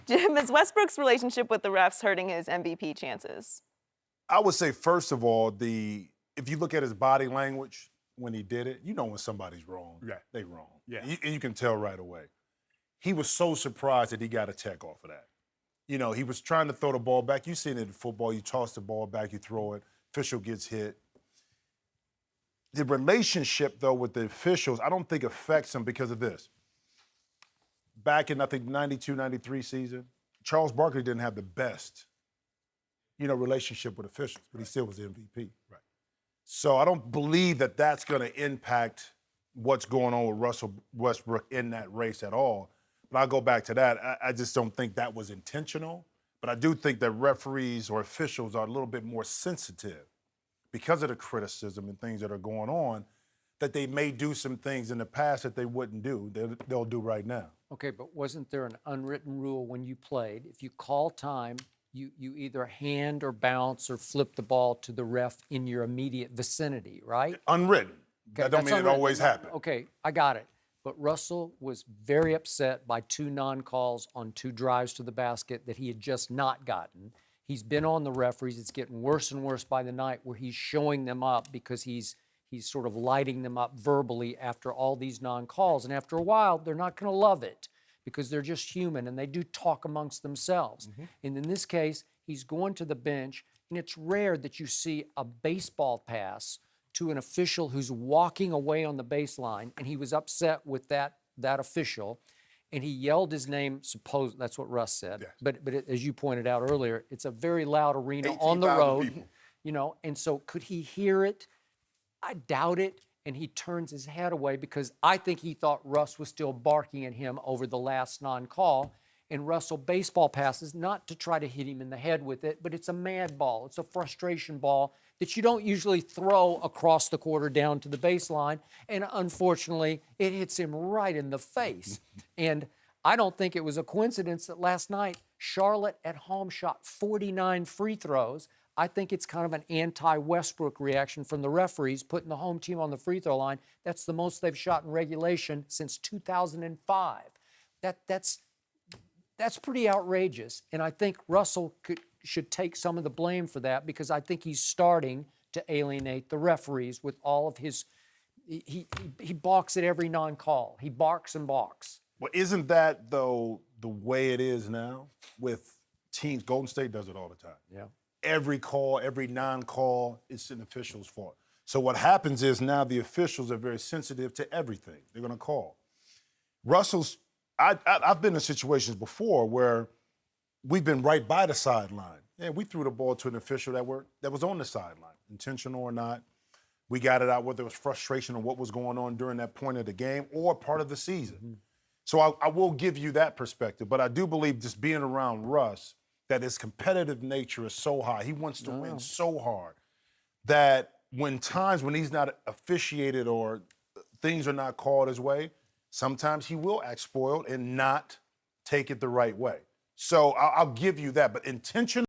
Jim, is Westbrook's relationship with the refs hurting his MVP chances? I would say, first of all, if you look at his body language when he did it, you know when somebody's wrong. Yeah. They wrong. Yeah. And you can tell right away. He was so surprised that he got a tech off of that. You know, he was trying to throw the ball back. You seen it in football. You toss the ball back, you throw it. Official gets hit. The relationship, though, with the officials, I don't think affects him because of this. Back in, I think, 92, 93 season, Charles Barkley didn't have the best, relationship with officials, but he still was the MVP. Right. So I don't believe that that's going to impact what's going on with Russell Westbrook in that race at all. But I'll go back to that. I just don't think that was intentional. But I do think that referees or officials are a little bit more sensitive because of the criticism and things that are going on, that they may do some things in the past that they wouldn't do, they'll do right now. Okay, but wasn't there an unwritten rule when you played? If you call time, you either hand or bounce or flip the ball to the ref in your immediate vicinity, right? Unwritten. Okay, That don't mean it unwritten. always happens. Okay, I got it. But Russell was very upset by 2 non-calls on 2 drives to the basket that he had just not gotten. He's been on the referees. It's getting worse and worse by the night where he's showing them up because he's sort of lighting them up verbally after all these non-calls. And after a while, they're not going to love it because they're just human and they do talk amongst themselves. And in this case, he's going to the bench, and it's rare that you see a baseball pass to an official who's walking away on the baseline, and he was upset with that official, and he yelled his name. That's what Russ said. Yes. But as you pointed out earlier, it's a very loud arena on the road, people. And so could he hear it? I doubt it. And he turns his head away because I think he thought Russ was still barking at him over the last non-call. And Russell baseball passes, not to try to hit him in the head with it, but it's a mad ball. It's a frustration ball that you don't usually throw across the court or down to the baseline. And unfortunately, it hits him right in the face. And I don't think it was a coincidence that last night Charlotte at home shot 49 free throws. I think it's kind of an anti-Westbrook reaction from the referees, putting the home team on the free throw line. That's the most they've shot in regulation since 2005. That's pretty outrageous, and I think Russell should take some of the blame for that because I think he's starting to alienate the referees with all of his. He balks at every non-call. He barks and balks. Well, isn't that, though, the way it is now with teams? Golden State does it all the time. Yeah. Every call, every non-call, it's an official's fault. So what happens is now the officials are very sensitive to everything they're going to call. I've been in situations before where we've been right by the sideline. Yeah, we threw the ball to an official that was on the sideline, intentional or not. We got it out, whether it was frustration or what was going on during that point of the game or part of the season. So I will give you that perspective, but I do believe just being around Russ, that his competitive nature is so high. He wants to win so hard that when he's not officiated or things are not called his way, sometimes he will act spoiled and not take it the right way. So I'll give you that. But intentional.